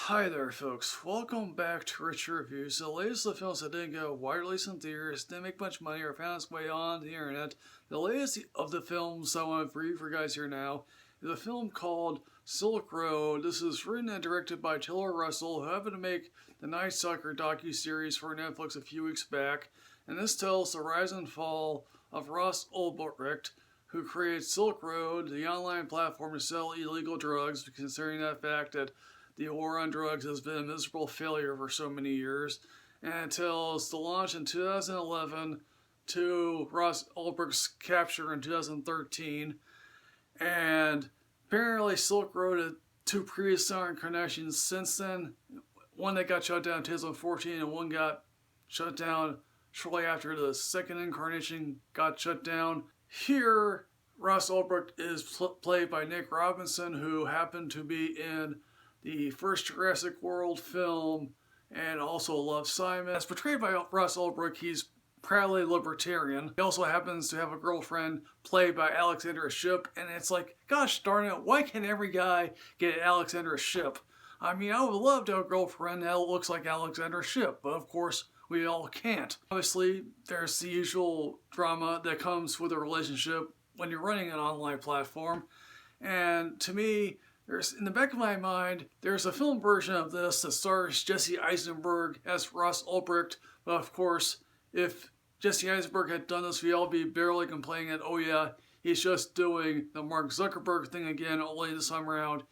Hi there folks, welcome back to Rich Reviews. The latest of the films that didn't go wide release in theaters, didn't make much money, or found its way on the internet. The latest of the films I want to review for you guys here now is a film called Silk Road. This is written and directed by Taylor Russell, who happened to make the Night Stalker docu-series for Netflix a few weeks back. And this tells the rise and fall of Ross Ulbricht, who created Silk Road, the online platform to sell illegal drugs, considering that fact that the war on drugs has been a miserable failure for so many years, and it tells the launch in 2011 to Ross Ulbricht's capture in 2013, and apparently Silk Road had two previous star incarnations since then, one that got shut down in 2014 and one got shut down shortly after the second incarnation got shut down. Here, Ross Ulbricht is played by Nick Robinson, who happened to be in the first Jurassic World film, and also Love, Simon. As portrayed by Ross Ulbricht, he's proudly libertarian. He also happens to have a girlfriend played by Alexandra Shipp, and it's like, gosh darn it, why can't every guy get Alexandra Shipp? I mean, I would love to have a girlfriend that looks like Alexandra Shipp, but of course, we all can't. Obviously, there's the usual drama that comes with a relationship when you're running an online platform, and to me, in the back of my mind, there's a film version of this that stars Jesse Eisenberg as Ross Ulbricht, but of course, if Jesse Eisenberg had done this, we'd all be barely complaining that, oh yeah, he's just doing the Mark Zuckerberg thing again, only this time around,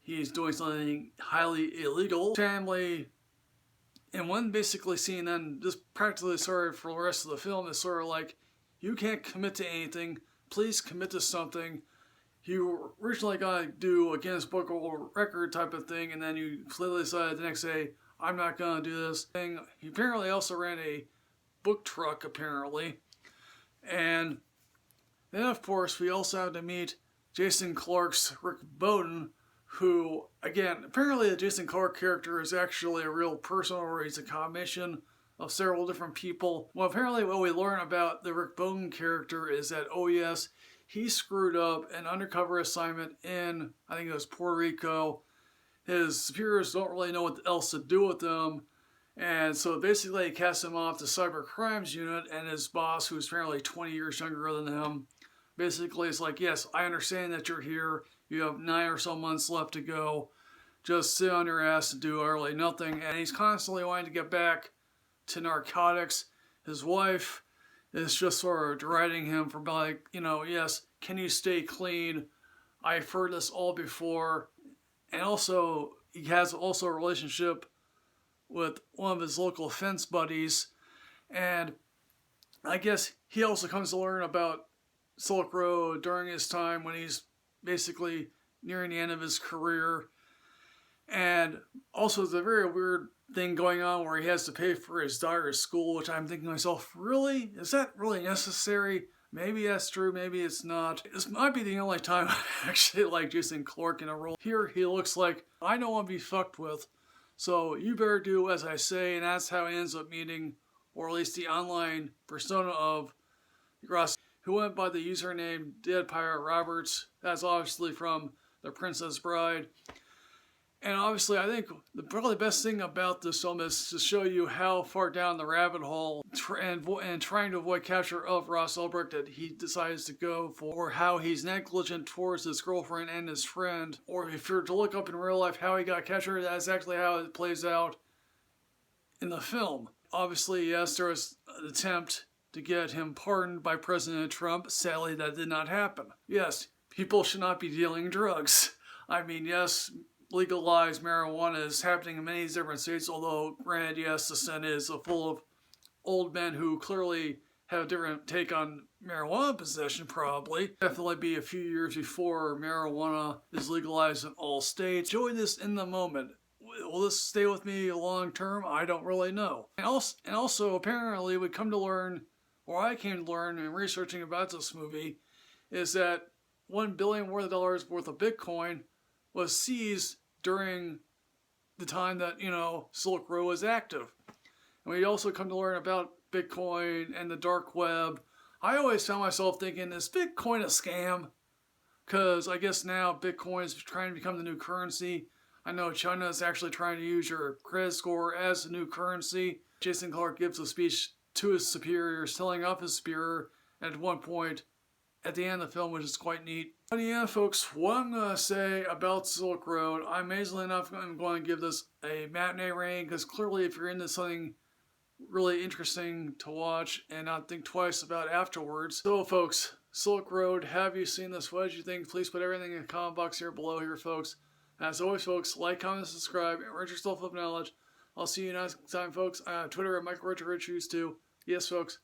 he's doing something highly illegal. Family, and one basically scene, then just practically sorry for the rest of the film, is sort of like, you can't commit to anything, please commit to something. You were originally going to do a Guinness Book of World Record type of thing, and then you completely decided the next day, I'm not going to do this thing. He apparently also ran a book truck, apparently. And then, of course, we also have to meet Jason Clarke's Rick Bowden, who, again, apparently the Jason Clarke character is actually a real person, or he's a combination of several different people. Well, apparently what we learn about the Rick Bowden character is that, oh yes, he screwed up an undercover assignment in, I think it was Puerto Rico. His superiors don't really know what else to do with him. And so basically he cast him off the cyber crimes unit, and his boss, who's apparently 20 years younger than him, basically is like, yes, I understand that you're here. You have 9 or so months left to go. Just sit on your ass and do really nothing. And he's constantly wanting to get back to narcotics. His wife is just sort of deriding him for like, yes, can you stay clean? I've heard this all before. And also, he has also a relationship with one of his local fence buddies. And I guess he also comes to learn about Silk Road during his time when he's basically nearing the end of his career. And also, there's a very weird thing going on where he has to pay for his daughter's school, which I'm thinking to myself, really? Is that really necessary? Maybe that's true, maybe it's not. This might be the only time I actually like Jason Clarke in a role. Here, he looks like, I don't want to be fucked with, so you better do as I say, and that's how he ends up meeting, or at least the online persona of Ross, who went by the username Dead Pirate Roberts. That's obviously from The Princess Bride. And obviously, I think probably the best thing about this film is to show you how far down the rabbit hole and trying to avoid capture of Ross Ulbricht that he decides to go for, or how he's negligent towards his girlfriend and his friend, or if you're to look up in real life how he got captured, that's actually how it plays out in the film. Obviously, yes, there was an attempt to get him pardoned by President Trump. Sadly, that did not happen. Yes, people should not be dealing drugs. I mean, yes, legalized marijuana is happening in many different states, although, granted, yes, the Senate is full of old men who clearly have a different take on marijuana possession, probably. Definitely be a few years before marijuana is legalized in all states. Enjoy this in the moment. Will this stay with me long term? I don't really know. And also, apparently, we come to learn, or I came to learn in researching about this movie, is that $1 billion worth of Bitcoin was seized during the time that, Silk Road was active. And we also come to learn about Bitcoin and the dark web. I always found myself thinking, is Bitcoin a scam? Because I guess now Bitcoin is trying to become the new currency. I know China is actually trying to use your credit score as a new currency. Jason Clarke gives a speech to his superiors, telling off his superior at one point at the end of the film, which is quite neat. But yeah, folks, what I'm going to say about Silk Road, I'm amazingly enough I'm going to give this a matinee rating, because clearly if you're into something really interesting to watch and not think twice about afterwards. So folks, Silk Road, have you seen this? What did you think? Please put everything in the comment box here below here, folks. As always, folks, like, comment, subscribe, and enrich yourself with knowledge. I'll see you next time, folks. Twitter at MichaelRichardRichus too. Yes, folks.